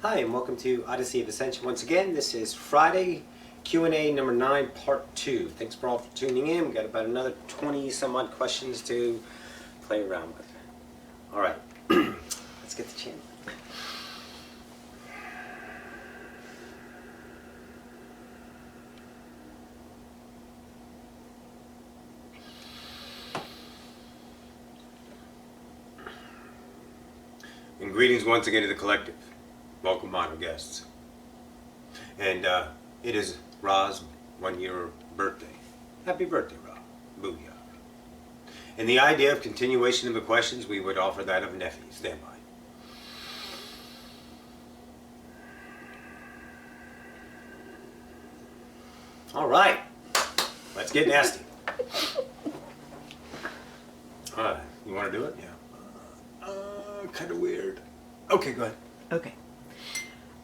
Hi, and welcome to Odyssey of Ascension. Once again, this is Friday, Q&A number 9, part 2. Thanks for all for tuning in. We've got about another 20 some odd questions to play around with. All right, let's get the channel. And greetings once again to the collective. Welcome, honored guests. And it is Ra's 1-year birthday. Happy birthday, Ra. Booyah. And the idea of continuation of the questions, we would offer that of Nephi. Stand by. All right. Let's get nasty. You want to do it? Yeah. Kind of weird. Okay, go ahead. Okay.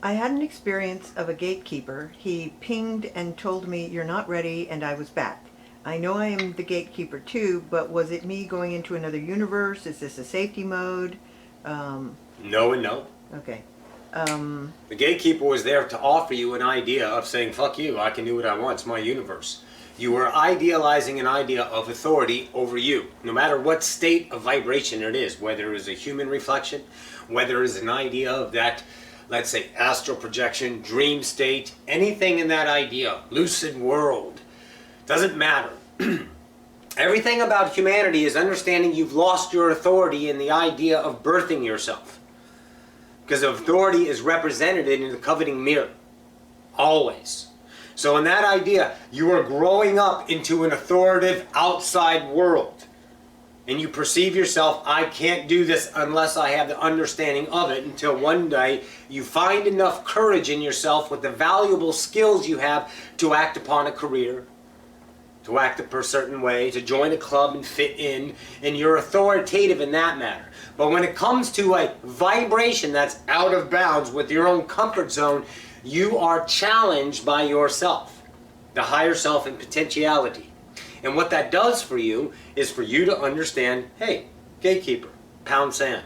I had an experience of a gatekeeper. He pinged and told me, "You're not ready," and I was back. I know I am the gatekeeper too, but was it me going into another universe? Is this a safety mode? No and no. Okay. The gatekeeper was there to offer you an idea of saying, fuck you, I can do what I want, it's my universe. You were idealizing an idea of authority over you, no matter what state of vibration it is, whether it is a human reflection, whether it is an idea of that, let's say, astral projection, dream state, anything in that idea, lucid world, doesn't matter. Everything about humanity is understanding you've lost your authority in the idea of birthing yourself. Because authority is represented in the coveting mirror, always. So in that idea, you are growing up into an authoritative outside world. And you perceive yourself, I can't do this unless I have the understanding of it, until one day you find enough courage in yourself with the valuable skills you have to act upon a career, to act a certain way, to join a club and fit in, and you're authoritative in that matter. But when it comes to a vibration that's out of bounds with your own comfort zone, you are challenged by yourself, the higher self and potentiality. And what that does for you is for you to understand, hey, gatekeeper, pound sand.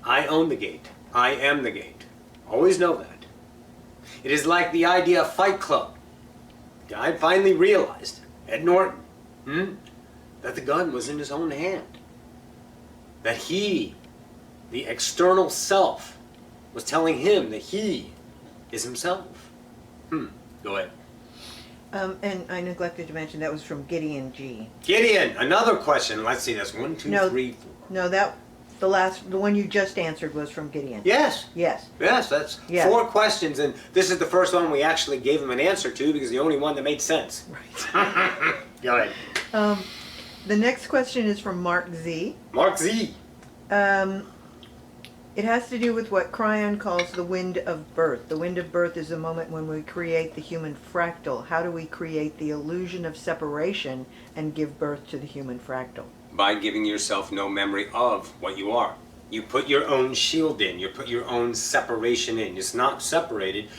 I own the gate. I am the gate. Always know that. It is like the idea of Fight Club. I finally realized, Ed Norton, that the gun was in his own hand. That he, the external self, was telling him that he is himself. Go ahead. And I neglected to mention that was from Gideon G. Gideon, another question. Let's see, that's 1, 2, No, 3, 4. No, the one you just answered was from Gideon. Yes. Yes. Yes, that's 4 questions, and this is the first one we actually gave him an answer to because the only one that made sense. Right. Go ahead. The next question is from Mark Z. Mark Z. It has to do with what Cryon calls the wind of birth. The wind of birth is a moment when we create the human fractal. How do we create the illusion of separation and give birth to the human fractal? By giving yourself no memory of what you are. You put your own shield in. You put your own separation in. It's not separated,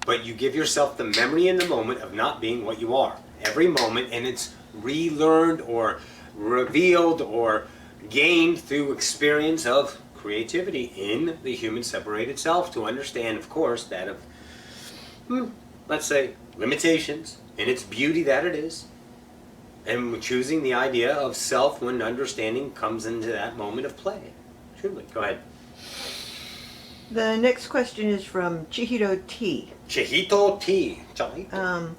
but you give yourself the memory in the moment of not being what you are. Every moment, and it's relearned or revealed or gained through experience of creativity in the human separated self, to understand, of course, that of, let's say, limitations in its beauty that it is, and choosing the idea of self when understanding comes into that moment of play. Truly. Go ahead. The next question is from Chihito T. Chihito T. Chihito.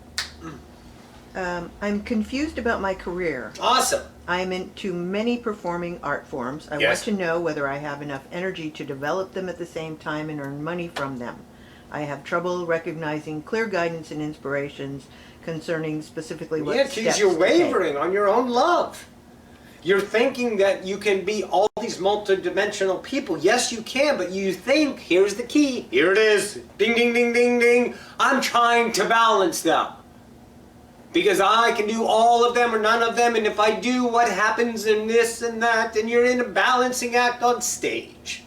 I'm confused about my career. Awesome. I am into many performing art forms. I want to know whether I have enough energy to develop them at the same time and earn money from them. I have trouble recognizing clear guidance and inspirations concerning specifically what steps to take. Yeah, because you're wavering on your own love. You're thinking that you can be all these multidimensional people. Yes, you can, but you think, here's the key. Here it is. Ding, ding, ding, ding, ding. I'm trying to balance them. Because I can do all of them or none of them, and if I do, what happens in this and that, and you're in a balancing act on stage.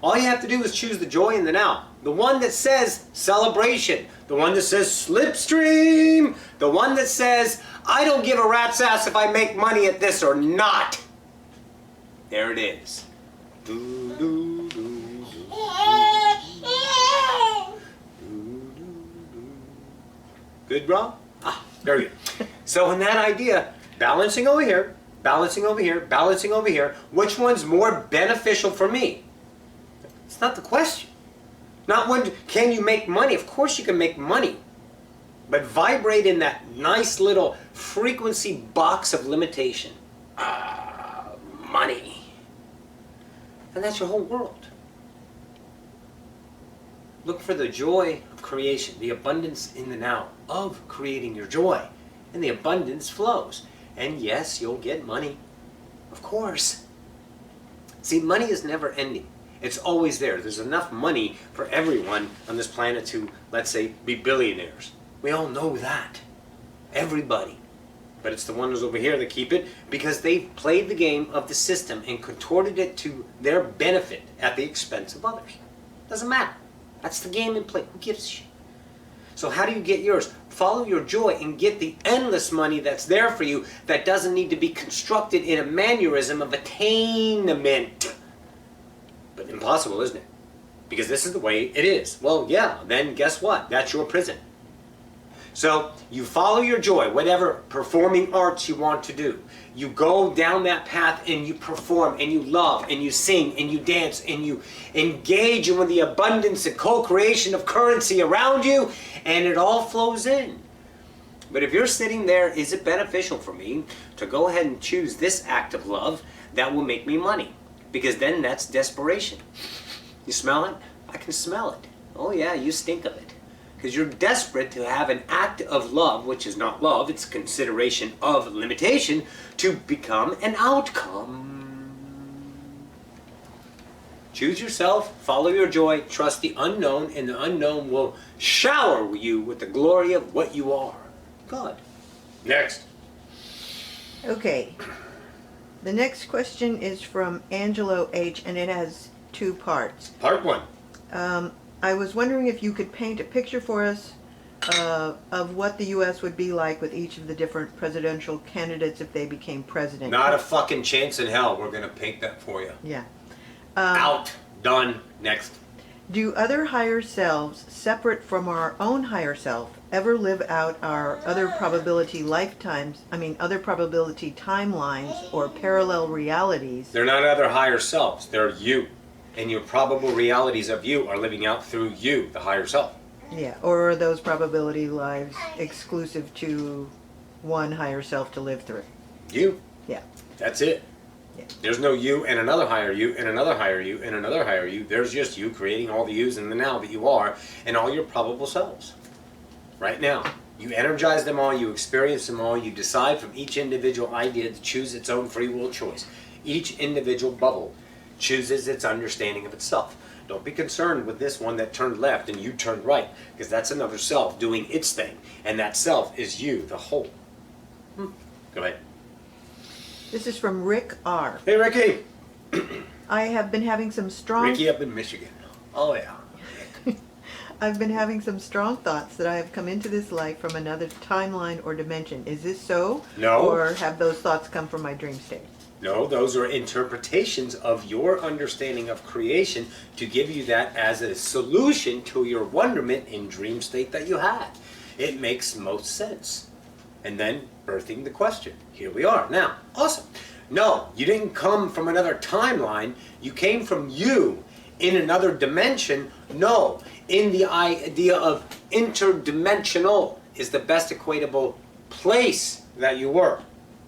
All you have to do is choose the joy in the now. The one that says celebration. The one that says slipstream. The one that says, I don't give a rat's ass if I make money at this or not. There it is. Do, do, do, do, do. Good, Rob? Ah, very good. So in that idea, balancing over here, balancing over here, balancing over here, which one's more beneficial for me? It's not the question. Not when can you make money? Of course you can make money. But vibrate in that nice little frequency box of limitation. Money. And that's your whole world. Look for the joy of creation, the abundance in the now of creating your joy. And the abundance flows. And yes, you'll get money. Of course. See, money is never ending. It's always there. There's enough money for everyone on this planet to, let's say, be billionaires. We all know that. Everybody. But it's the ones over here that keep it because they've played the game of the system and contorted it to their benefit at the expense of others. Doesn't matter. That's the game in play. Who gives a shit? So how do you get yours? Follow your joy and get the endless money that's there for you that doesn't need to be constructed in a mannerism of attainment. But impossible, isn't it? Because this is the way it is. Well, yeah, then guess what? That's your prison. So you follow your joy, whatever performing arts you want to do. You go down that path and you perform and you love and you sing and you dance and you engage in the abundance and co-creation of currency around you, and it all flows in. But if you're sitting there, is it beneficial for me to go ahead and choose this act of love that will make me money? Because then that's desperation. You smell it? I can smell it. Oh yeah, you stink of it. Because you're desperate to have an act of love, which is not love, it's consideration of limitation, to become an outcome. Choose yourself, follow your joy, trust the unknown, and the unknown will shower you with the glory of what you are. God. Next. Okay. The next question is from Angelo H., and it has 2 parts. Part 1. I was wondering if you could paint a picture for us of what the U.S. would be like with each of the different presidential candidates if they became president. Not a fucking chance in hell we're going to paint that for you. Yeah. Out. Done. Next. Do other higher selves, separate from our own higher self, ever live out our other probability timelines or parallel realities? They're not other higher selves. They're you. And your probable realities of you are living out through you, the higher self. Yeah, or are those probability lives exclusive to one higher self to live through? You. Yeah. That's it. Yeah. There's no you and another higher you and another higher you and another higher you. There's just you creating all the yous in the now that you are and all your probable selves. Right now. You energize them all, you experience them all, you decide from each individual idea to choose its own free will choice. Each individual bubble chooses its understanding of itself. Don't be concerned with this one that turned left and you turned right, because that's another self doing its thing, and that self is you, the whole. Go ahead. This is from Rick R. Hey, Ricky. I have been having some strong... Ricky up in Michigan. Oh, yeah. I've been having some strong thoughts that I have come into this life from another timeline or dimension. Is this so? No. Or have those thoughts come from my dream state? No, those are interpretations of your understanding of creation to give you that as a solution to your wonderment in dream state that you had. It makes most sense. And then birthing the question. Here we are. Now, awesome. No, you didn't come from another timeline. You came from you in another dimension. No, in the idea of interdimensional is the best equatable place that you were.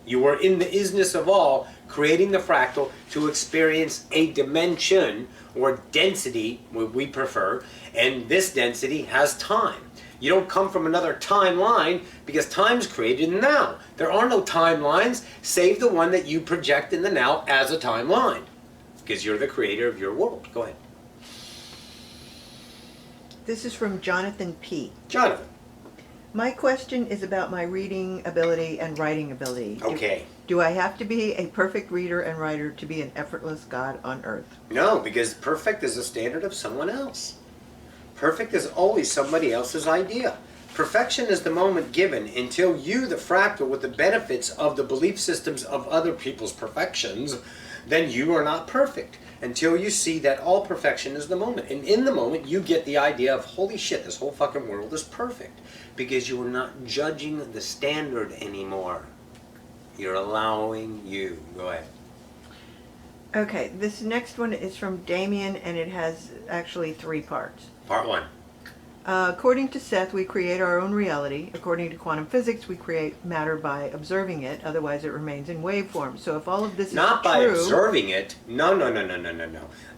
You were in the isness of all, creating the fractal to experience a dimension or density, what we prefer, and this density has time. You don't come from another timeline because time's created in the now. There are no timelines save the one that you project in the now as a timeline because you're the creator of your world. Go ahead. This is from Jonathan P. Jonathan. My question is about my reading ability and writing ability. Okay. Do I have to be a perfect reader and writer to be an effortless God on earth? No, because perfect is a standard of someone else. Perfect is always somebody else's idea. Perfection is the moment given until you, the fractal, with the benefits of the belief systems of other people's perfections, then you are not perfect until you see that all perfection is the moment. And in the moment, you get the idea of, holy shit, this whole fucking world is perfect. Because you are not judging the standard anymore. You're allowing you. Go ahead. Okay, this next one is from Damien, and it has actually 3 parts. Part 1. According to Seth, we create our own reality. According to quantum physics, we create matter by observing it. Otherwise, it remains in waveform. So if all of this is true... Not by observing it. No.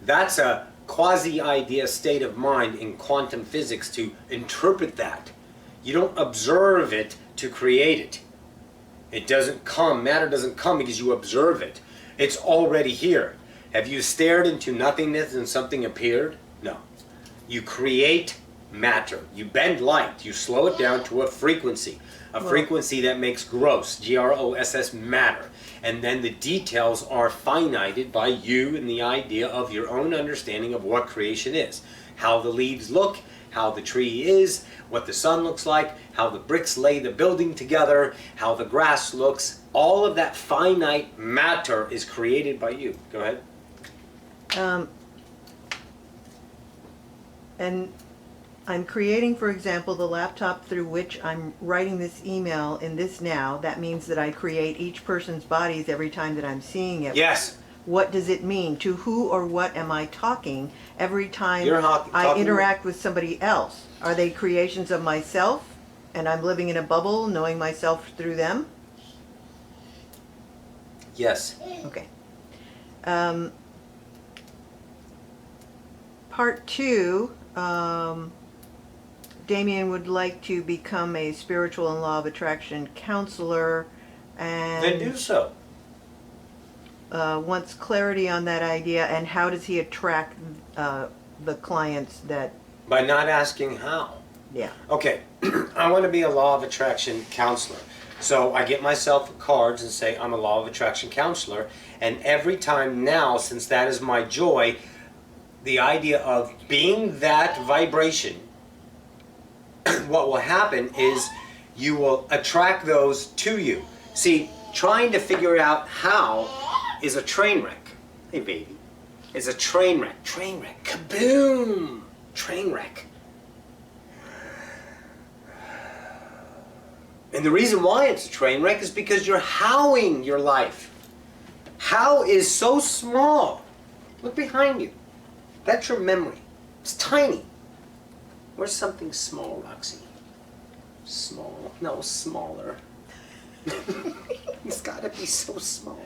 That's a quasi-idea state of mind in quantum physics to interpret that. You don't observe it to create it. It doesn't come. Matter doesn't come because you observe it. It's already here. Have you stared into nothingness and something appeared? No. You create matter. You bend light. You slow it down to a frequency. A frequency that makes gross, G-R-O-S-S, matter. And then the details are finited by you and the idea of your own understanding of what creation is. How the leaves look, how the tree is, what the sun looks like, how the bricks lay the building together, how the grass looks. All of that finite matter is created by you. Go ahead. And I'm creating, for example, the laptop through which I'm writing this email in this now. That means that I create each person's bodies every time that I'm seeing it. Yes. What does it mean? To who or what am I talking every time Talking I interact with somebody else? Are they creations of myself and I'm living in a bubble knowing myself through them? Yes. Okay. Part 2, Damien would like to become a spiritual and law of attraction counselor and Then do so. wants clarity on that idea, and how does he attract the clients that... By not asking how. Yeah. Okay, I want to be a law of attraction counselor. So I get myself cards and say I'm a law of attraction counselor, and every time now, since that is my joy, the idea of being that vibration, what will happen is you will attract those to you. See, trying to figure out how is a train wreck. Hey baby, is a train wreck. Train wreck. Kaboom! Train wreck. And the reason why it's a train wreck is because you're howing your life. How is so small. Look behind you. That's your memory. It's tiny. Where's something small, Roxy? Small. No, smaller. It's got to be so small.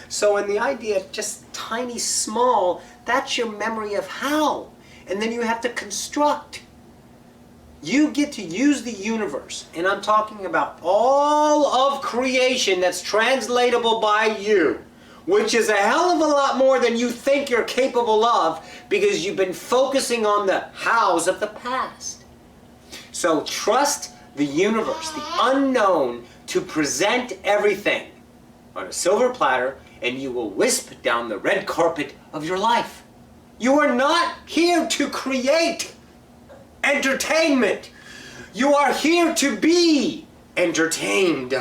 So in the idea of just tiny, small, that's your memory of how. And then you have to construct. You get to use the universe, and I'm talking about all of creation that's translatable by you, which is a hell of a lot more than you think you're capable of because you've been focusing on the hows of the past. So trust the universe, the unknown, to present everything on a silver platter, and you will wisp down the red carpet of your life. You are not here to create entertainment. You are here to be entertained.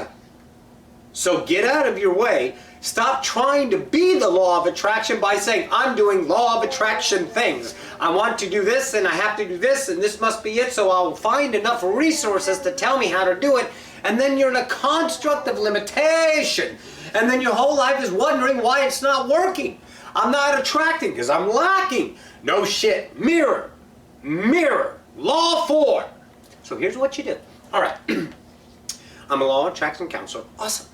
So get out of your way. Stop trying to be the law of attraction by saying, I'm doing law of attraction things. I want to do this and I have to do this and this must be it, so I'll find enough resources to tell me how to do it. And then you're in a construct of limitation. And then your whole life is wondering why it's not working. I'm not attracting because I'm lacking. No shit. Mirror. Mirror. Law 4. So here's what you do. All right. I'm a law of attraction counselor. Awesome.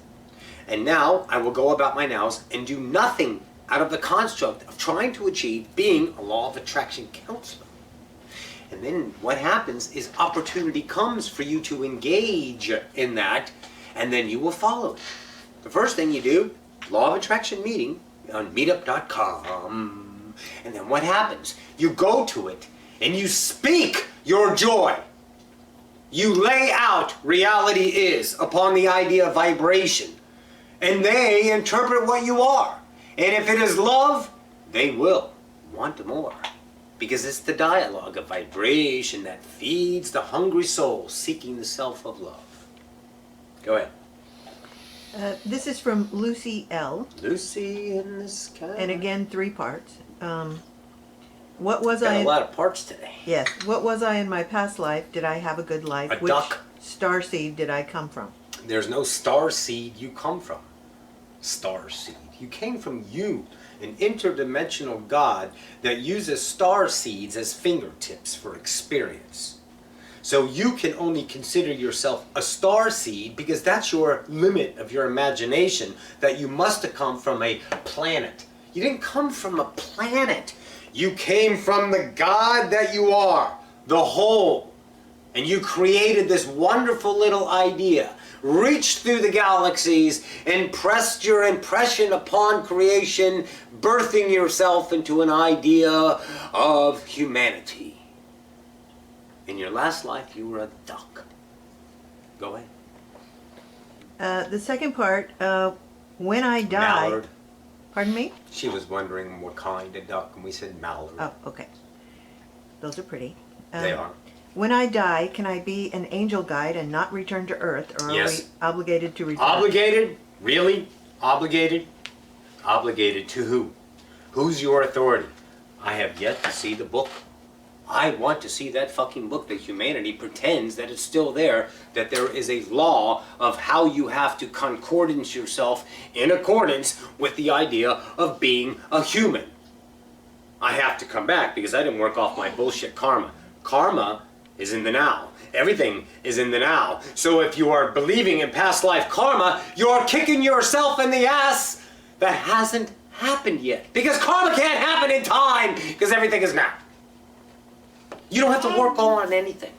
And now I will go about my nows and do nothing out of the construct of trying to achieve being a law of attraction counselor. And then what happens is opportunity comes for you to engage in that, and then you will follow it. The first thing you do, law of attraction meeting on meetup.com. And then what happens? You go to it and you speak your joy. You lay out reality is upon the idea of vibration. And they interpret what you are. And if it is love, they will want more. Because it's the dialogue of vibration that feeds the hungry soul seeking the self of love. Go ahead. This is from Lucy L. Lucy in the sky. And again, 3 parts. What was Got I? a lot of parts today. Yes. What was I in my past life? Did I have a good life? A Which duck. star seed did I come from? There's no star seed you come from. Star seed. You came from you, an interdimensional God that uses star seeds as fingertips for experience. So you can only consider yourself a star seed because that's your limit of your imagination, that you must have come from a planet. You didn't come from a planet. You came from the God that you are, the whole. And you created this wonderful little idea, reached through the galaxies, and pressed your impression upon creation, birthing yourself into an idea of humanity. In your last life, you were a duck. Go ahead. The second part, when I die. Mallard. Pardon me? She was wondering what kind of duck, and we said mallard. Oh, okay. Those are pretty. They are. When I die, can I be an angel guide and not return to Earth, or Yes. are we obligated to return? Obligated? Really? Obligated? Obligated to who? Who's your authority? I have yet to see the book. I want to see that fucking book that humanity pretends that it's still there, that there is a law of how you have to concordance yourself in accordance with the idea of being a human. I have to come back because I didn't work off my bullshit karma. Karma is in the now. Everything is in the now. So if you are believing in past life karma, you're kicking yourself in the ass. That hasn't happened yet. Because karma can't happen in time, because everything is now. You don't have to work on anything.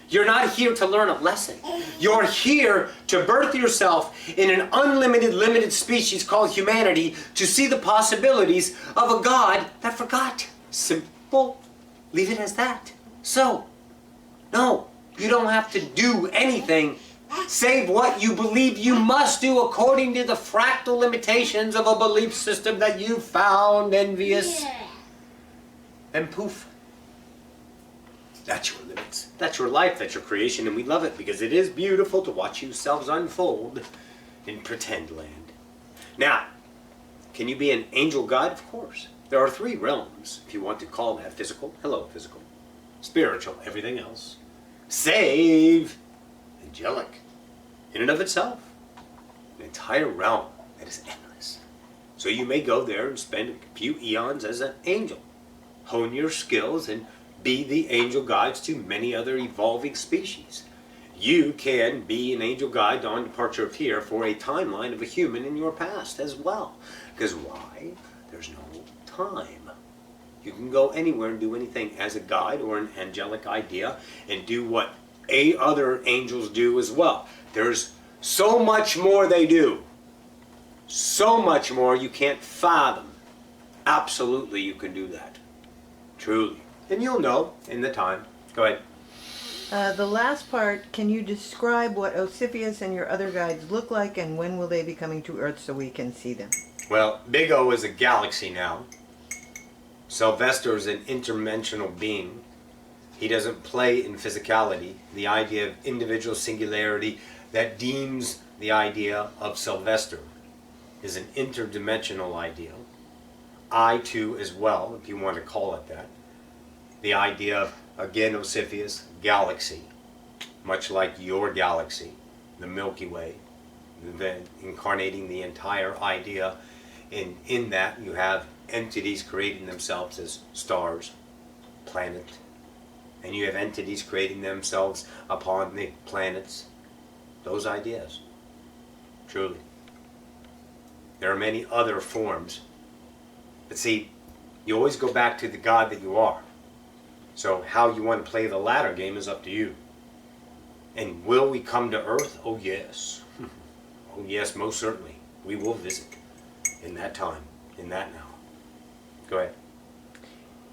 You're not here to learn a lesson. You're here to birth yourself in an unlimited, limited species called humanity to see the possibilities of a God that forgot. Simple. Leave it as that. So, no, you don't have to do anything save what you believe you must do according to the fractal limitations of a belief system that you found envious. And poof. That's your limits. That's your life. That's your creation. And we love it because it is beautiful to watch yourselves unfold in pretend land. Now, can you be an angel god? Of course. There are 3 realms, if you want to call that physical. Hello, physical. Spiritual, everything else. Save. Angelic. In and of itself. An entire realm that is endless. So you may go there and spend a few eons as an angel. Hone your skills and be the angel guides to many other evolving species. You can be an angel guide on departure of here for a timeline of a human in your past as well. Because why? There's no time. You can go anywhere and do anything as a guide or an angelic idea and do what other angels do as well. There's so much more they do. So much more you can't fathom. Absolutely you can do that. Truly. And you'll know in the time. Go ahead. The last part, can you describe what Ocyphius and your other guides look like, and when will they be coming to Earth so we can see them? Well, Big O is a galaxy now. Sylvester is an interdimensional being. He doesn't play in physicality. The idea of individual singularity that deems the idea of Sylvester is an interdimensional idea. I too as well, if you want to call it that. The idea of, again, Ocyphius, galaxy, much like your galaxy, the Milky Way, then incarnating the entire idea. And in that you have entities creating themselves as stars, planet, and you have entities creating themselves upon the planets. Those ideas, truly. There are many other forms. But see, you always go back to the God that you are. So how you want to play the latter game is up to you. And will we come to Earth? Oh yes. Oh yes, most certainly. We will visit in that time, in that now. Go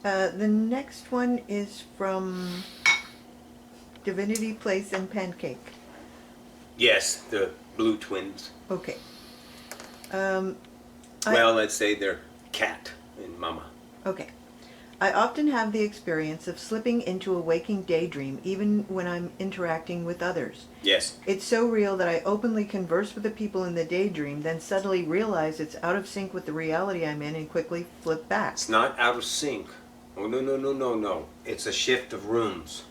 ahead. The next one is from Divinity Place and Pancake. Yes, the blue twins. Okay. Well, let's say they're Cat and Mama. Okay. I often have the experience of slipping into a waking daydream even when I'm interacting with others. Yes. It's so real that I openly converse with the people in the daydream, then suddenly realize it's out of sync with the reality I'm in and quickly flip back. It's not out of sync. Oh, no, no, no, no, no. It's a shift of rooms.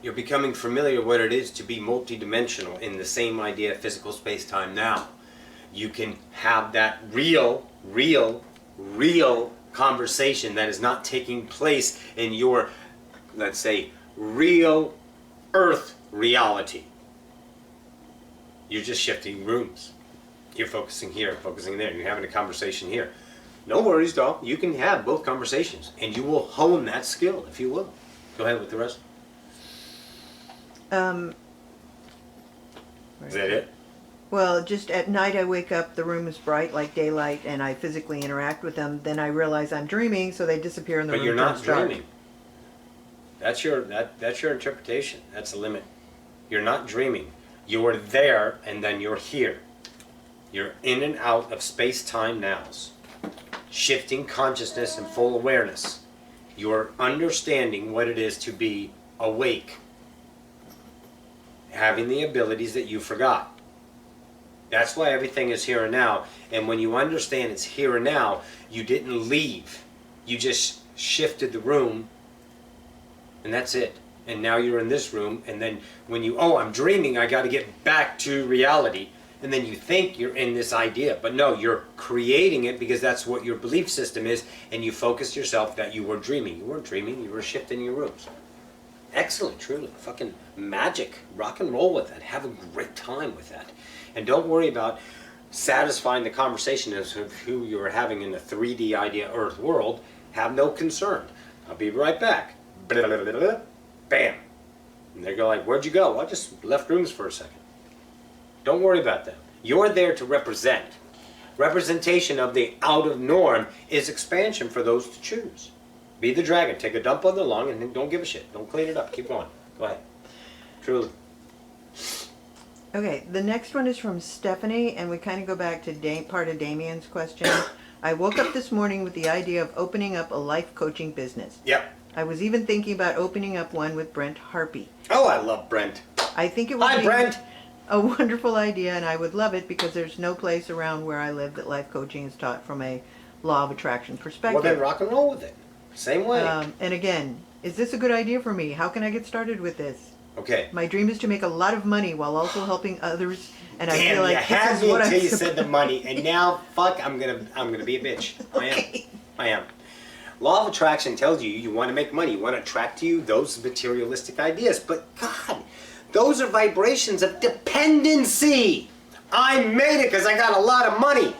You're becoming familiar what it is to be multidimensional in the same idea of physical space-time now. You can have that real conversation that is not taking place in your, let's say, real earth reality. You're just shifting rooms. You're focusing here, focusing there. You're having a conversation here. No worries, doll. You can have both conversations, and you will hone that skill, if you will. Go ahead with the rest. Is that it? Well, just at night I wake up, the room is bright like daylight, and I physically interact with them. Then I realize I'm dreaming, so they disappear in the room. But you're not turns dark. dreaming. That's your interpretation. That's the limit. You're not dreaming. You're there, and then you're here. You're in and out of space-time nows. Shifting consciousness and full awareness. You're understanding what it is to be awake. Having the abilities that you forgot. That's why everything is here and now. And when you understand it's here and now, you didn't leave. You just shifted the room, and that's it. And now you're in this room, and then when you, I'm dreaming, I got to get back to reality. And then you think you're in this idea, but no, you're creating it because that's what your belief system is, and you focus yourself that you were dreaming. You weren't dreaming, you were shifting your rooms. Excellent, truly. Fucking magic. Rock and roll with that. Have a great time with that. And don't worry about satisfying the conversation as of who you're having in the 3D idea Earth world. Have no concern. I'll be right back. Blah, blah, blah, blah. Bam. And they go like, where'd you go? Well, I just left rooms for a second. Don't worry about them. You're there to represent. Representation of the out of norm is expansion for those to choose. Be the dragon. Take a dump on the lawn and don't give a shit. Don't clean it up. Keep going. Go ahead. Truly. Okay, the next one is from Stephanie, and we kind of go back to part of Damien's question. I woke up this morning with the idea of opening up a life coaching business. Yep. I was even thinking about opening up one with Brent Harpy. Oh, I love Brent. I think it would Hi, be Brent. a wonderful idea, and I would love it because there's no place around where I live that life coaching is taught from a law of attraction perspective. Well, then rock and roll with it. Same way. And again, is this a good idea for me? How can I get started with this? Okay. My dream is to make a lot of money while also helping others, and I Damn, feel like you had this is me what until I'm you said the money, and now, fuck, I'm gonna be a bitch. Okay. I am. Law of attraction tells you you want to make money. You want to attract to you those materialistic ideas. But God, those are vibrations of dependency. I made it because I got a lot of money.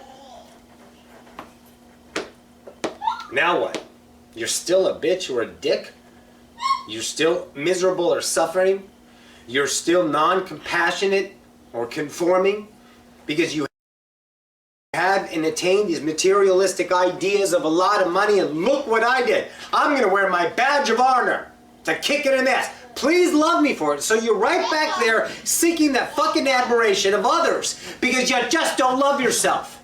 Now what? You're still a bitch or a dick? You're still miserable or suffering? You're still non-compassionate or conforming because you have and attained these materialistic ideas of a lot of money, and look what I did. I'm going to wear my badge of honor to kick it in the ass. Please love me for it. So you're right back there seeking that fucking admiration of others because you just don't love yourself.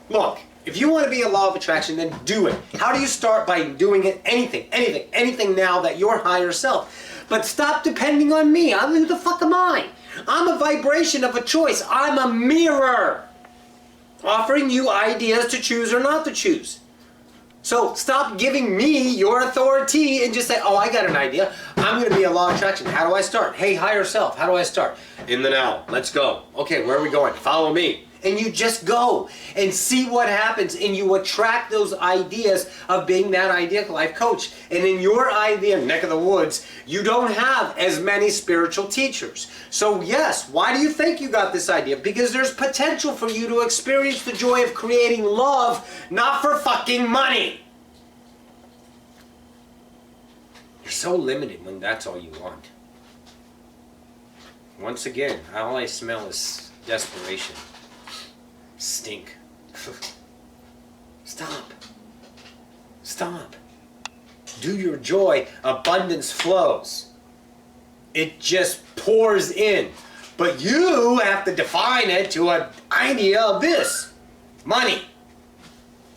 Look, if you want to be a law of attraction, then do it. How do you start? By doing it? Anything now that your higher self. But stop depending on me. Who the fuck am I? I'm a vibration of a choice. I'm a mirror offering you ideas to choose or not to choose. So stop giving me your authority and just say, oh, I got an idea. I'm going to be a law of attraction. How do I start? Hey, higher self, how do I start? In the now. Let's go. Okay, where are we going? Follow me. And you just go and see what happens, and you attract those ideas of being that idea life coach. And in your idea neck of the woods, you don't have as many spiritual teachers. So yes, why do you think you got this idea? Because there's potential for you to experience the joy of creating love, not for fucking money. You're so limited when that's all you want. Once again, all I smell is desperation. Stink. Stop. Stop. Do your joy. Abundance flows. It just pours in. But you have to define it to an idea of this. Money.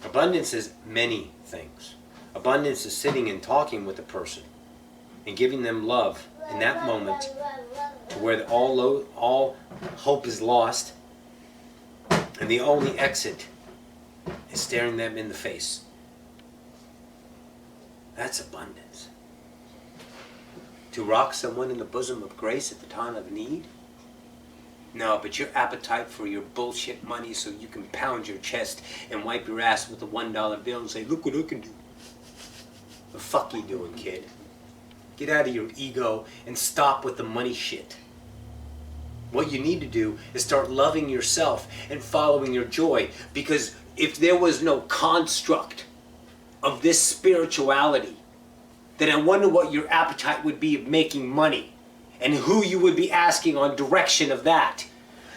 Abundance is many things. Abundance is sitting and talking with a person and giving them love in that moment to where all hope is lost and the only exit is staring them in the face. That's abundance. To rock someone in the bosom of grace at the time of need? No, but your appetite for your bullshit money so you can pound your chest and wipe your ass with a $1 bill and say, look what I can do. The fuck you doing, kid? Get out of your ego and stop with the money shit. What you need to do is start loving yourself and following your joy, because if there was no construct of this spirituality, then I wonder what your appetite would be of making money and who you would be asking on direction of that.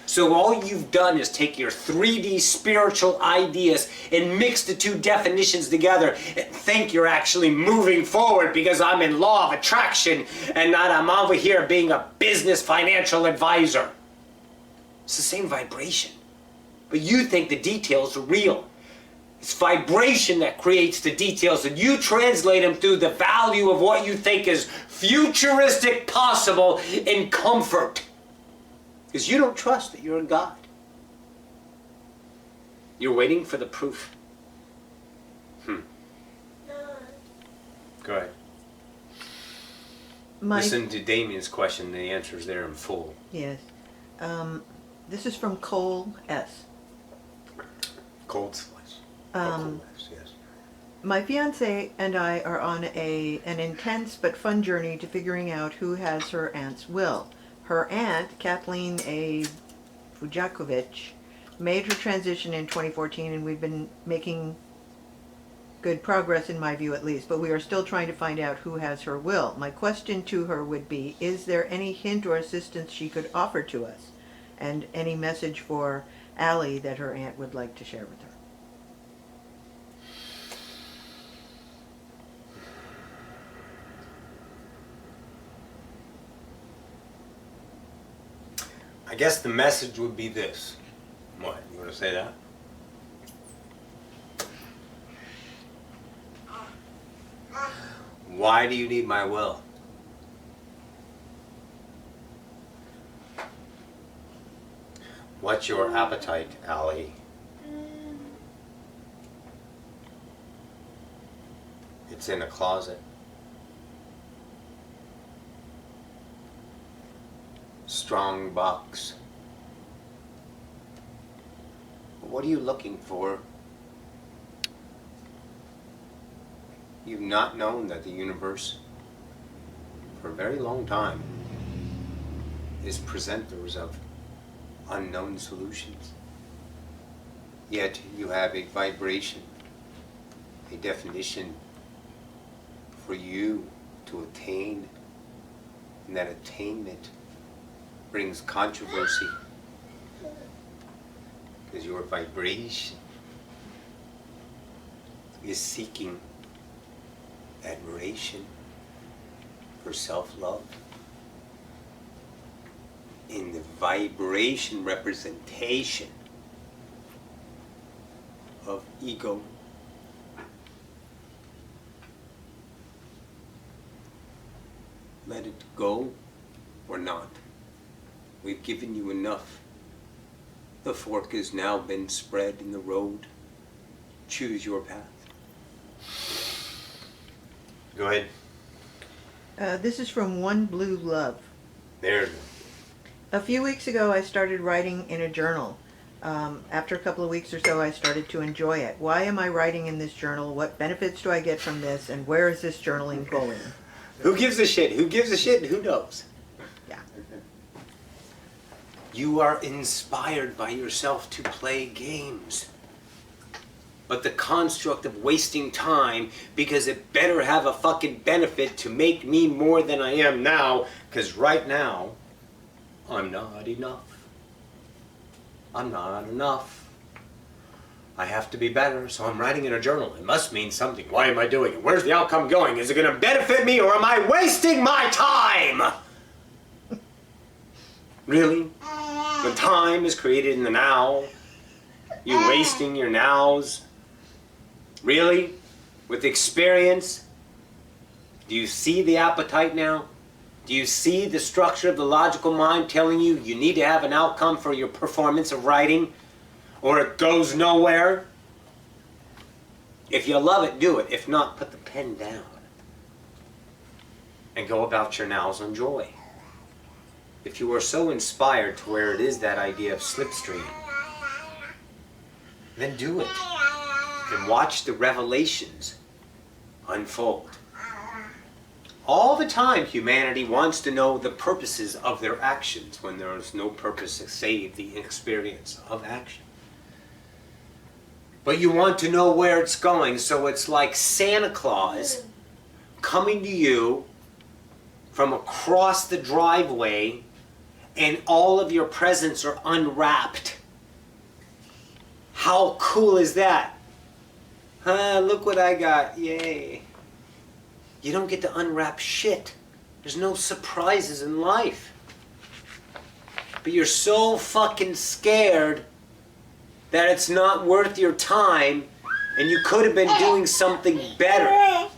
So all you've done is take your 3D spiritual ideas and mix the two definitions together and think you're actually moving forward because I'm in law of attraction and not I'm over here being a business financial advisor. It's the same vibration, but you think the details are real. It's vibration that creates the details, and you translate them through the value of what you think is futuristic, possible, in comfort. Because you don't trust that you're a God. You're waiting for the proof. Go ahead. Listen to Damien's question. The answer is there in full. Yes. This is from Cole S. Cold slice. Yes. My fiance and I are on an intense but fun journey to figuring out who has her aunt's will. Her aunt, Kathleen A. Fujakovich, made her transition in 2014, and we've been making good progress, in my view at least, but we are still trying to find out who has her will. My question to her would be, is there any hint or assistance she could offer to us? And any message for Allie that her aunt would like to share with her? I guess the message would be this. What? You want to say that? Why do you need my will? What's your appetite, Allie? It's in a closet. Strong box. What are you looking for? You've not known that the universe, for a very long time, is presenters of unknown solutions. Yet you have a vibration, a definition for you to attain, and that attainment brings controversy because your vibration is seeking admiration for self-love in the vibration representation of ego. Let it go or not. We've given you enough. The fork has now been spread in the road. Choose your path. Go ahead. This is from One Blue Love. There. A few weeks ago, I started writing in a journal. After a couple of weeks or so, I started to enjoy it. Why am I writing in this journal? What benefits do I get from this? And where is this journaling going? Who gives a shit? Who gives a shit and who knows? Yeah. You are inspired by yourself to play games. But the construct of wasting time because it better have a fucking benefit to make me more than I am now, because right now, I'm not enough. I'm not enough. I have to be better, so I'm writing in a journal. It must mean something. Why am I doing it? Where's the outcome going? Is it going to benefit me, or am I wasting my time? Really? When time is created in the now, you're wasting your nows? Really? With experience, do you see the appetite now? Do you see the structure of the logical mind telling you you need to have an outcome for your performance of writing, or it goes nowhere? If you love it, do it. If not, put the pen down and go about your nows on joy. If you are so inspired to where it is that idea of slipstream, then do it and watch the revelations unfold. All the time, humanity wants to know the purposes of their actions when there is no purpose save the experience of action. But you want to know where it's going, so it's like Santa Claus coming to you from across the driveway and all of your presents are unwrapped. How cool is that? Look what I got, yay. You don't get to unwrap shit. There's no surprises in life. But you're so fucking scared that it's not worth your time and you could have been doing something better.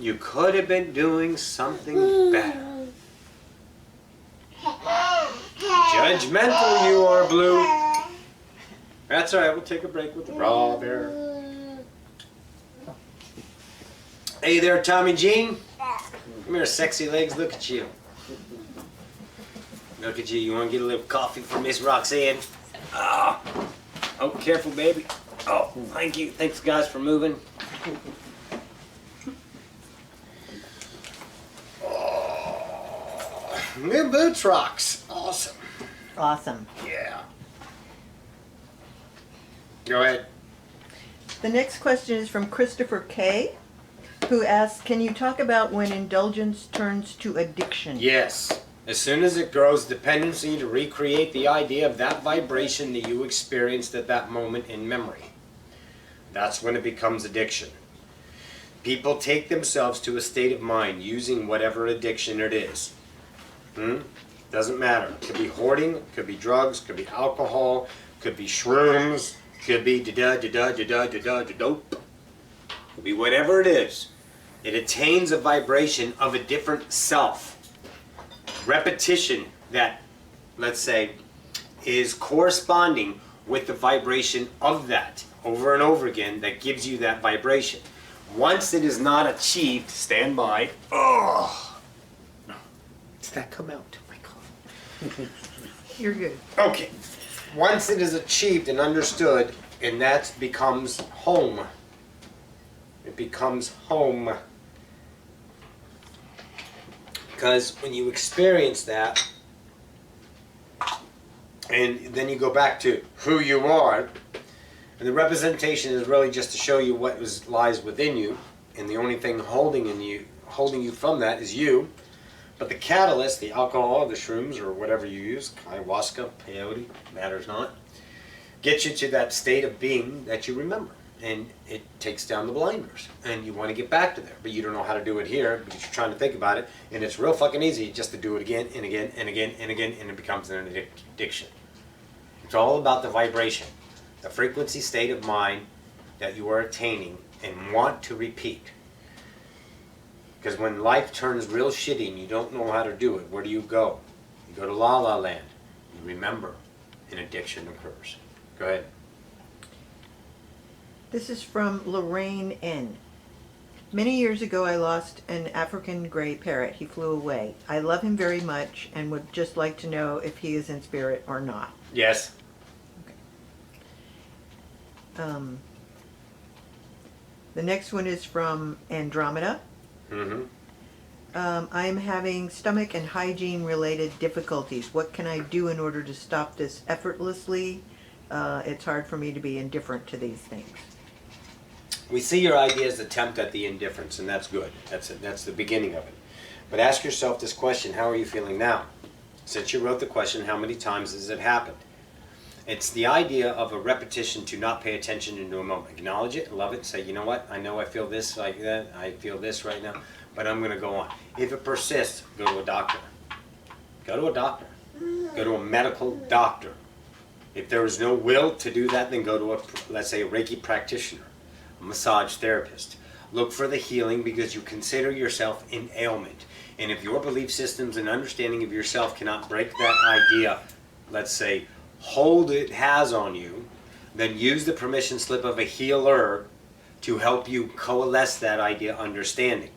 You could have been doing something better. Judgmental you are, Blue. That's all right, we'll take a break with the raw bear. Hey there, Tommy Jean. Come here, sexy legs, look at you. Look at you, you want to get a little coffee for Miss Roxanne? Oh, careful, baby. Oh, thank you. Thanks, guys, for moving. Oh, new boots, Rox. Awesome. Awesome. Yeah. Go ahead. The next question is from Christopher K., who asks, can you talk about when indulgence turns to addiction? Yes. As soon as it grows dependency to recreate the idea of that vibration that you experienced at that moment in memory. That's when it becomes addiction. People take themselves to a state of mind using whatever addiction it is. Doesn't matter. It could be hoarding, it could be drugs, it could be alcohol, it could be shrooms, it could be dope. It could be whatever it is. It attains a vibration of a different self. Repetition that, let's say, is corresponding with the vibration of that over and over again that gives you that vibration. Once it is not achieved, stand by. Oh, did that come out? Oh my God. You're good. Okay. Once it is achieved and understood, and that becomes home. It becomes home. Because when you experience that, and then you go back to who you are, and the representation is really just to show you what lies within you, and the only thing holding you from that is you. But the catalyst, the alcohol, the shrooms, or whatever you use, ayahuasca, peyote, matters not, gets you to that state of being that you remember. And it takes down the blinders. And you want to get back to there, but you don't know how to do it here because you're trying to think about it. And it's real fucking easy just to do it again and again and again and again, and it becomes an addiction. It's all about the vibration, the frequency state of mind that you are attaining and want to repeat. Because when life turns real shitty and you don't know how to do it, where do you go? You go to La La Land. You remember an addiction occurs. Go ahead. This is from Lorraine N. Many years ago I lost an African gray parrot. He flew away. I love him very much and would just like to know if he is in spirit or not. Yes. Okay. The next one is from Andromeda. I'm having stomach and hygiene related difficulties. What can I do in order to stop this effortlessly? It's hard for me to be indifferent to these things. We see your idea's attempt at the indifference, and that's good. That's the beginning of it. But ask yourself this question, how are you feeling now? Since you wrote the question, how many times has it happened? It's the idea of a repetition to not pay attention into a moment. Acknowledge it, love it, say, you know what, I know I feel this like that, I feel this right now, but I'm going to go on. If it persists, go to a doctor. Go to a doctor. Go to a medical doctor. If there is no will to do that, then go to let's say a Reiki practitioner, a massage therapist. Look for the healing because you consider yourself in ailment. And if your belief systems and understanding of yourself cannot break that idea, let's say, hold it has on you, then use the permission slip of a healer to help you coalesce that idea understanding.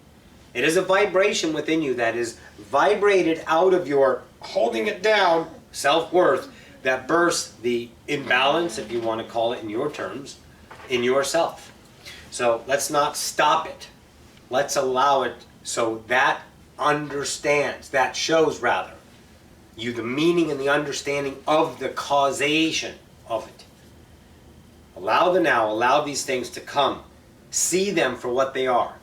It is a vibration within you that is vibrated out of your holding it down self-worth that bursts the imbalance, if you want to call it in your terms, in yourself. So let's not stop it. Let's allow it so that understands, that shows rather, you the meaning and the understanding of the causation of it. Allow the now, allow these things to come. See them for what they are.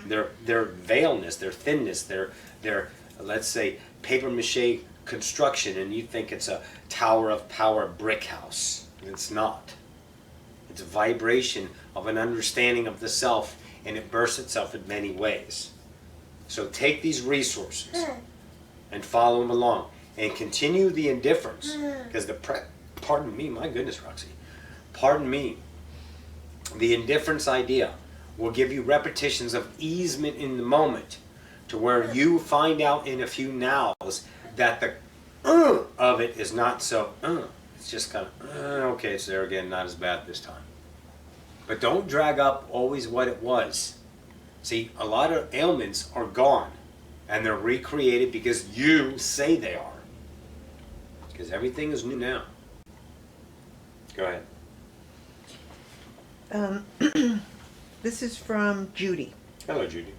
Their veilness, their thinness, their let's say paper mache construction, and you think it's a tower of power brick house. It's not. It's a vibration of an understanding of the self, and it bursts itself in many ways. So take these resources and follow them along and continue the indifference, because pardon me, my goodness, Roxy, pardon me, the indifference idea will give you repetitions of easement in the moment to where you find out in a few nows that the of it is not so it's just kind of okay, it's there again, not as bad this time. But don't drag up always what it was. See, a lot of ailments are gone and they're recreated because you say they are, because everything is new now. Go ahead. This is from Judy. Hello, Judy.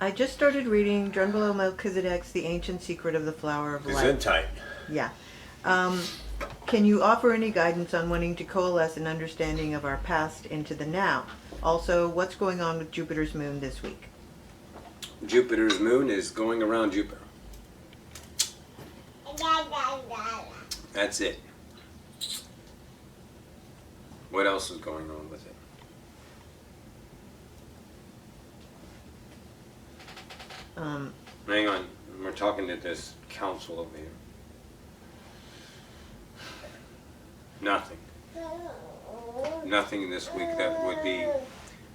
I just started reading Drunvalo Melchizedek's The Ancient Secret of the Flower of Life. Gesundheit. Yeah. Can you offer any guidance on wanting to coalesce an understanding of our past into the now? Also, what's going on with Jupiter's moon this week? Jupiter's moon is going around Jupiter. That's it. What else is going on with it? Hang on, we're talking to this council over here. Nothing. Nothing this week that would be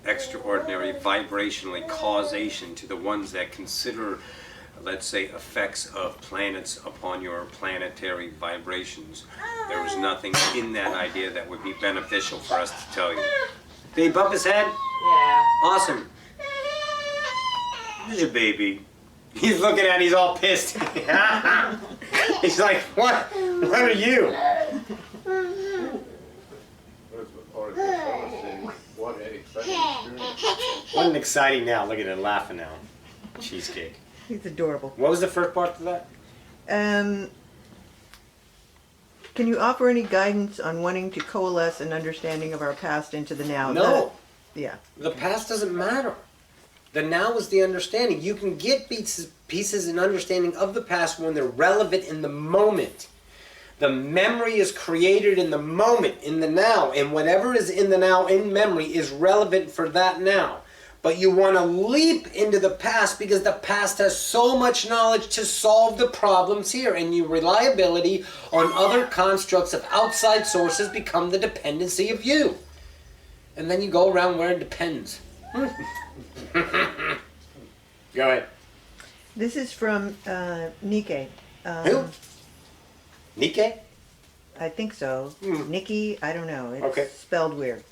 extraordinary vibrationally causation to the ones that consider, let's say, effects of planets upon your planetary vibrations. There was nothing in that idea that would be beneficial for us to tell you. Did he bump his head? Yeah. Awesome. There's your baby. He's looking at it, he's all pissed. He's like, what? What are you? What an exciting now. Look at it laughing now. Cheesecake. He's adorable. What was the first part of that? Can you offer any guidance on wanting to coalesce an understanding of our past into the now? No. Yeah. The past doesn't matter. The now is the understanding. You can get pieces and understanding of the past when they're relevant in the moment. The memory is created in the moment, in the now, and whatever is in the now in memory is relevant for that now. But you want to leap into the past because the past has so much knowledge to solve the problems here, and your reliability on other constructs of outside sources become the dependency of you. And then you go around where it depends. Go ahead. This is from Nike. Who? Nike? I think so. Nikki, I don't know. It's Okay. spelled weird.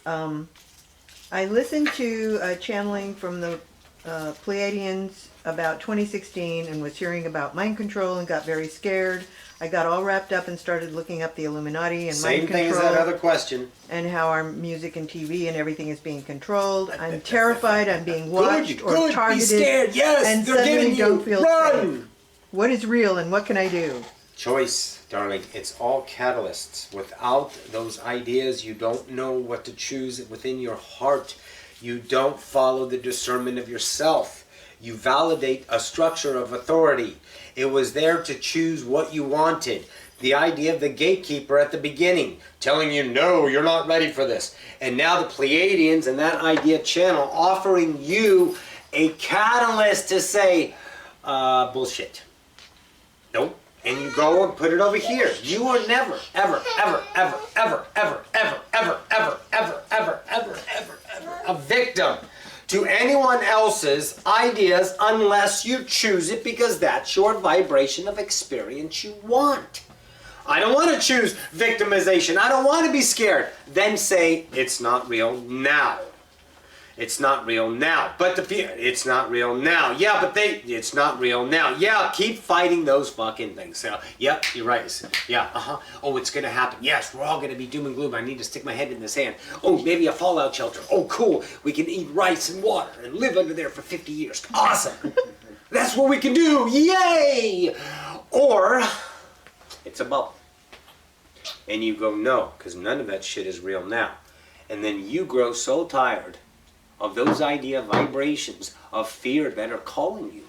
I listened to a channeling from the Pleiadians about 2016 and was hearing about mind control and got very scared. I got all wrapped up and started looking up the Illuminati and Same mind thing as control that other question. and how our music and TV and everything is being controlled. I'm terrified. I'm being watched or targeted. Be scared. Yes, and they're suddenly getting you. don't feel Run! safe. What is real and what can I do? Choice, darling. It's all catalysts. Without those ideas, you don't know what to choose within your heart. You don't follow the discernment of yourself. You validate a structure of authority. It was there to choose what you wanted. The idea of the gatekeeper at the beginning, telling you, no, you're not ready for this. And now the Pleiadians and that idea channel offering you a catalyst to say, bullshit. Nope. and you go and put it over here. You are never, ever, ever, ever, ever, ever, ever, ever, ever, ever, ever, ever, ever, ever a victim to anyone else's ideas unless you choose it because that's your vibration of experience you want. I don't want to choose victimization. I don't want to be scared. Then say, it's not real now. It's not real now. But it's not real now. Yeah, but it's not real now. Yeah, keep fighting those fucking things. So, yep, you're right. Yeah, Oh, it's going to happen. Yes, we're all going to be doom and gloom. I need to stick my head in the sand. Oh, maybe a fallout shelter. Oh, cool. We can eat rice and water and live under there for 50 years. Awesome. That's what we can do. Yay! Or, it's a bubble. And you go, no, because none of that shit is real now. And then you grow so tired of those idea vibrations of fear that are calling you.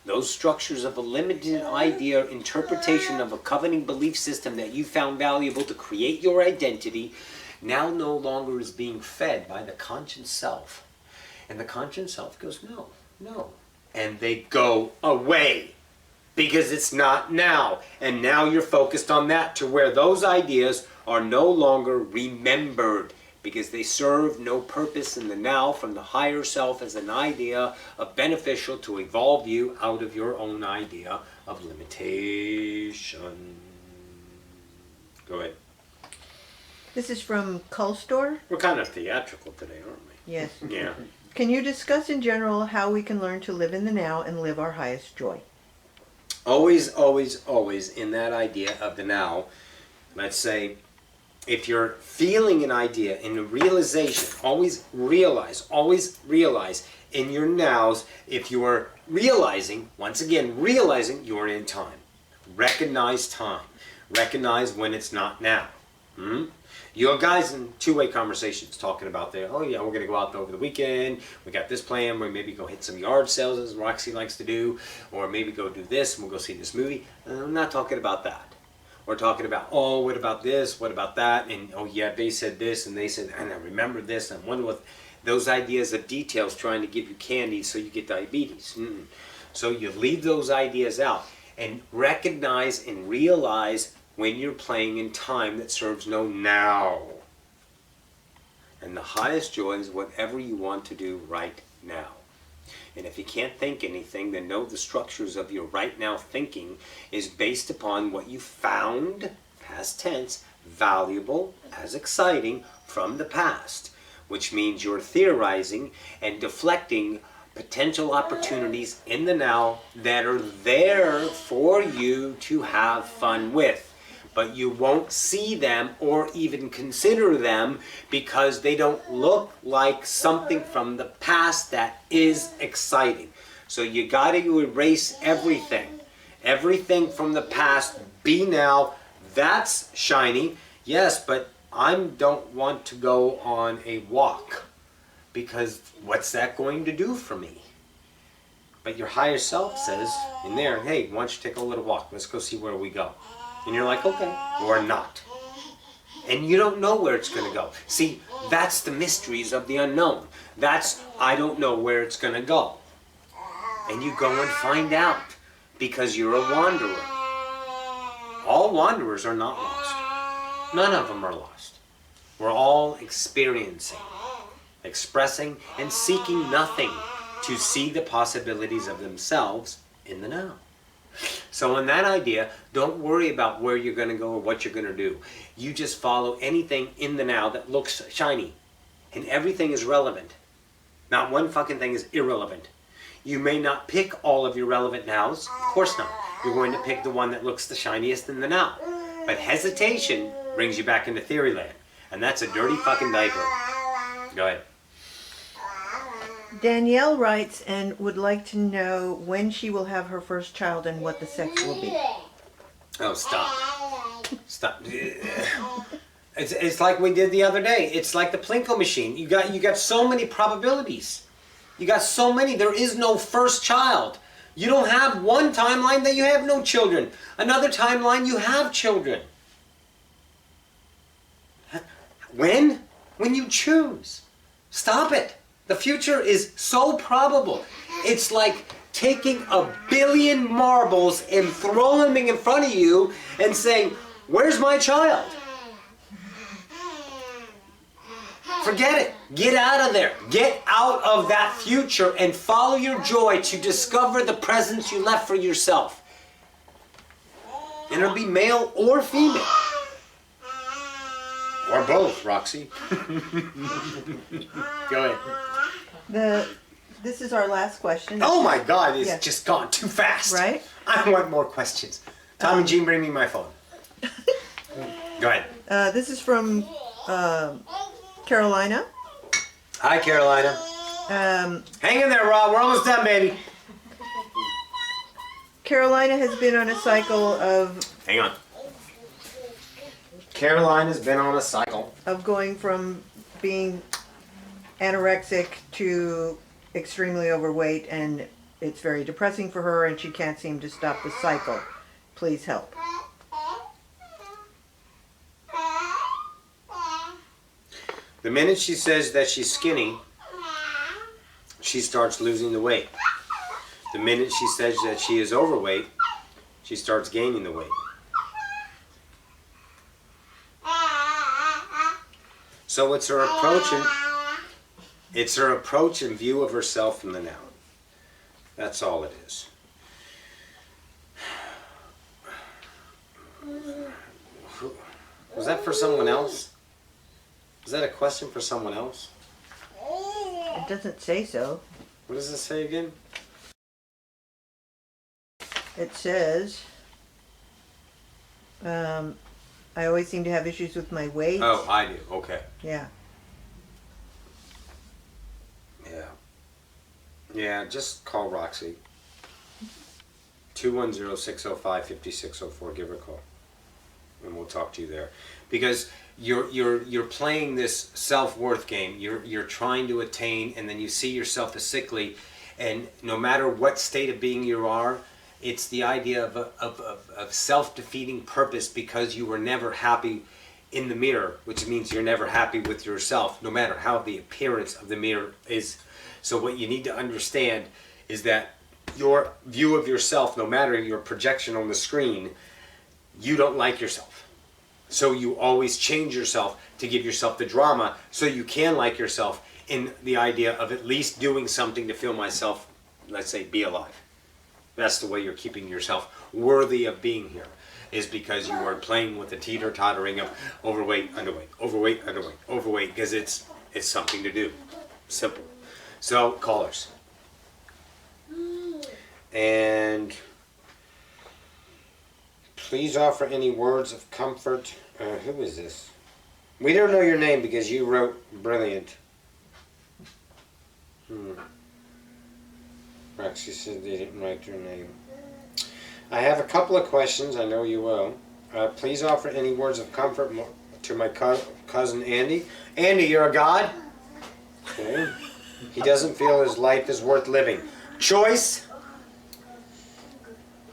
Those structures of a limited idea interpretation of a covenant belief system that you found valuable to create your identity now no longer is being fed by the conscious self. And the conscious self goes, no, no. And they go away because it's not now. And now you're focused on that to where those ideas are no longer remembered, because they serve no purpose in the now from the higher self as an idea of beneficial to evolve you out of your own idea of limitation. Go ahead. This is from Culstor. We're kind of theatrical today, aren't we? Yes. Yeah. Can you discuss in general how we can learn to live in the now and live our highest joy? Always, always, always in that idea of the now, let's say, if you're feeling an idea in a realization, always realize in your nows, if you are realizing, once again, realizing you're in time. Recognize time. Recognize when it's not now. You have guys in two-way conversations talking about oh yeah, we're going to go out over the weekend, we got this plan, we maybe go hit some yard sales as Roxy likes to do, or maybe go do this and we'll go see this movie. I'm not talking about that. We're talking about, oh, what about this, what about that, and oh yeah, they said this, and they said, and I remember this, and I wonder what, those ideas of details trying to give you candy so you get diabetes. So you leave those ideas out, and recognize and realize when you're playing in time that serves no now. And the highest joy is whatever you want to do right now. And if you can't think anything, then know the structures of your right now thinking is based upon what you found, past tense, valuable, as exciting from the past, which means you're theorizing and deflecting potential opportunities in the now that are there for you to have fun with. But you won't see them or even consider them because they don't look like something from the past that is exciting. So you got to erase everything. Everything from the past, be now, that's shiny. Yes, but I don't want to go on a walk because what's that going to do for me? But your higher self says in there, hey, why don't you take a little walk? Let's go see where we go. And you're like, okay, or not. And you don't know where it's going to go. See, that's the mysteries of the unknown. That's, I don't know where it's going to go. And you go and find out because you're a wanderer. All wanderers are not lost. None of them are lost. We're all experiencing, expressing, and seeking nothing to see the possibilities of themselves in the now. So in that idea, don't worry about where you're going to go or what you're going to do. You just follow anything in the now that looks shiny. And everything is relevant. Not one fucking thing is irrelevant. You may not pick all of your relevant nows. Of course not. You're going to pick the one that looks the shiniest in the now. But hesitation brings you back into theory land. And that's a dirty fucking diaper. Go ahead. Danielle writes and would like to know when she will have her first child and what the sex will be. Oh, stop. Stop. It's like we did the other day. It's like the Plinko machine. You got so many probabilities. You got so many. There is no first child. You don't have one timeline that you have no children. Another timeline you have children. When? When you choose. Stop it. The future is so probable. It's like taking 1 billion marbles and throwing them in front of you and saying, where's my child? Forget it. Get out of there. Get out of that future and follow your joy to discover the presents you left for yourself. And it'll be male or female. Or both, Roxy. Go ahead. This is our last question. Oh my God, it's just gone too fast. Right? I want more questions. Tom and Jean, bring me my phone. Go ahead. This is from Carolina. Hi, Carolina. Hang in there, Rob. We're almost done, baby. Carolina has been on a cycle of... Hang on. Carolina's been on a cycle. Of going from being anorexic to extremely overweight, and it's very depressing for her, and she can't seem to stop the cycle. Please help. The minute she says that she's skinny, she starts losing the weight. The minute she says that she is overweight, she starts gaining the weight. So it's her approach and view of herself from the now. That's all it is. Was that for someone else? Is that a question for someone else? It doesn't say so. What does it say again? It says, I always seem to have issues with my weight. Oh, I do. Okay. Yeah. Yeah. Yeah, just call Roxy. 210-605-5604. Give her a call. And we'll talk to you there. Because you're playing this self-worth game. You're trying to attain, and then you see yourself as sickly, and no matter what state of being you are, it's the idea of self-defeating purpose, because you were never happy in the mirror, which means you're never happy with yourself, no matter how the appearance of the mirror is. So what you need to understand is that your view of yourself, no matter your projection on the screen, you don't like yourself. So you always change yourself to give yourself the drama so you can like yourself, in the idea of at least doing something to feel myself, let's say, be alive. That's the way you're keeping yourself worthy of being here, is because you are playing with the teeter-tottering of overweight, underweight, overweight, underweight, overweight, because it's something to do. Simple. So, callers. And please offer any words of comfort. Who is this? We don't know your name because you wrote brilliant. Roxy said they didn't write your name. I have a couple of questions. I know you will. Please offer any words of comfort to my cousin Andy. Andy, you're a god? Okay. He doesn't feel his life is worth living. Choice.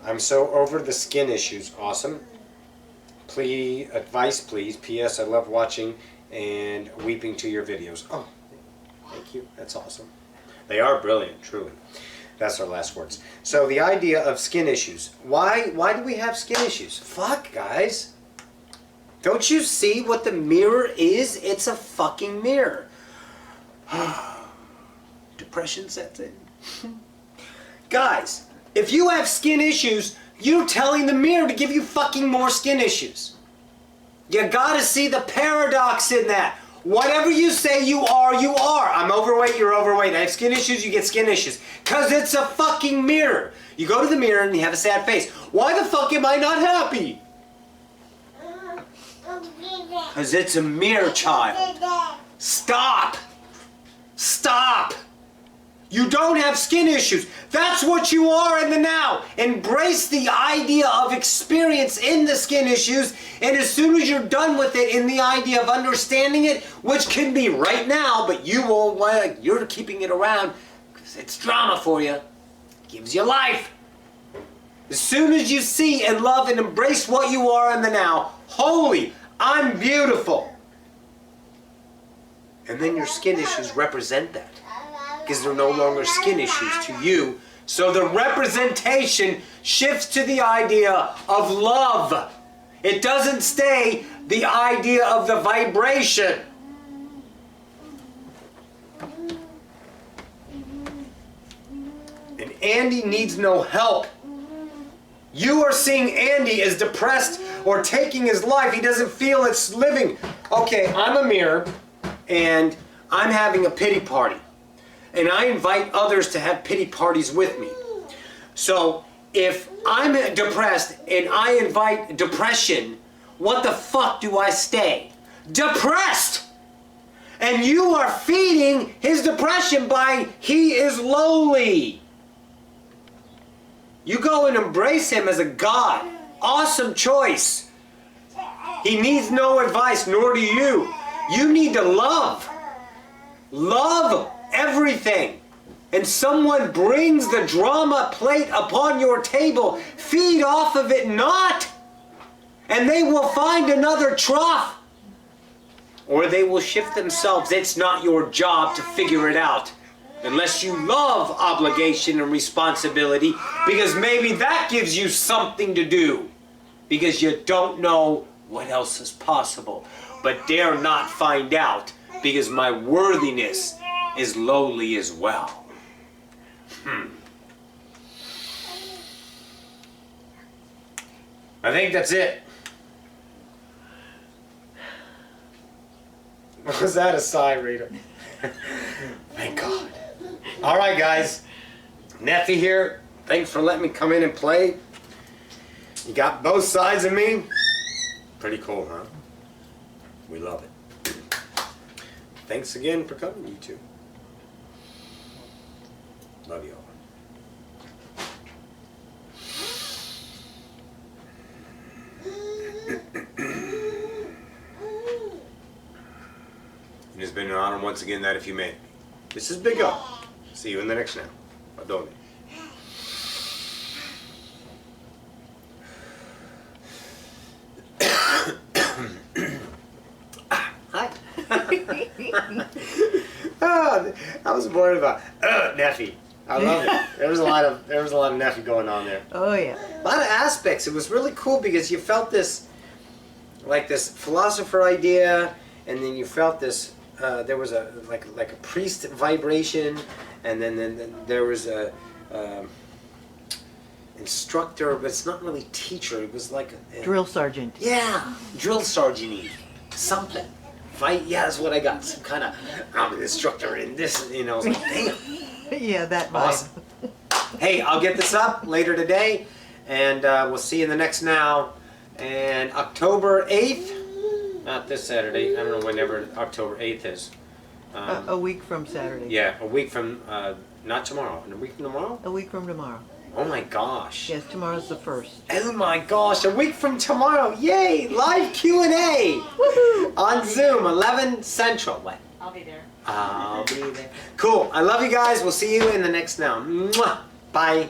I'm so over the skin issues. Awesome. Please, advice please. P.S. I love watching and weeping to your videos. Oh, thank you. That's awesome. They are brilliant, truly. That's our last words. So the idea of skin issues. Why do we have skin issues? Fuck, guys. Don't you see what the mirror is? It's a fucking mirror. Depression sets in. Guys, if you have skin issues, you're telling the mirror to give you fucking more skin issues. You gotta see the paradox in that. Whatever you say you are, you are. I'm overweight, you're overweight. I have skin issues, you get skin issues. Because it's a fucking mirror. You go to the mirror and you have a sad face. Why the fuck am I not happy? Because it's a mirror, child. Stop. Stop. You don't have skin issues. That's what you are in the now. Embrace the idea of experience in the skin issues, and as soon as you're done with it, in the idea of understanding it, which can be right now, but you're keeping it around because it's drama for you. It gives you life. As soon as you see and love and embrace what you are in the now, holy, I'm beautiful. And then your skin issues represent that. Because they're no longer skin issues to you, So the representation shifts to the idea of love. It doesn't stay the idea of the vibration. And Andy needs no help. You are seeing Andy as depressed or taking his life. He doesn't feel it's living. Okay, I'm a mirror and I'm having a pity party. And I invite others to have pity parties with me. So if I'm depressed and I invite depression, what the fuck do I stay? Depressed! And you are feeding his depression by he is lowly. You go and embrace him as a god. Awesome choice. He needs no advice, nor do you. You need to love. Love everything. And someone brings the drama plate upon your table. Feed off of it not. And they will find another trough. Or they will shift themselves. It's not your job to figure it out. Unless you love obligation and responsibility, because maybe that gives you something to do. Because you don't know what else is possible. But dare not find out, because my worthiness is lowly as well. I think that's it. Was that a sigh, Rita? Thank God. All right, guys. Neffy here. Thanks for letting me come in and play. You got both sides of me. Pretty cool, huh? We love it. Thanks again for coming, you two. Love you all. It has been an honor once again that if you may. This is Big O. See you in the next now. Adone. Hi. Oh, I was worried about Neffy. I love it. There was a lot of Neffy going on there. Oh yeah. A lot of aspects. It was really cool because you felt this, like this philosopher idea, and then you felt this. There was a like a priest vibration, and then there was a instructor, but it's not really teacher. It was like a Drill sergeant. Yeah, drill sergeant-y. Something. Yeah, that's what I got. Some kind of I'm an instructor in this. You know, I was like, damn. Yeah, that vibe. Awesome. Hey, I'll get this up later today, and we'll see you in the next now. And October 8th, not this Saturday, I don't know whenever October 8th is. A week from Saturday. Yeah, a week from, not tomorrow, a week from tomorrow? A week from tomorrow. Oh my gosh. Yes, tomorrow's the 1st. Oh my gosh, a week from tomorrow. Yay, live Q&A. Woohoo! On Zoom, 11 Central. What? I'll be there. I'll be there. Cool. I love you guys. We'll see you in the next now. Mwah. Bye.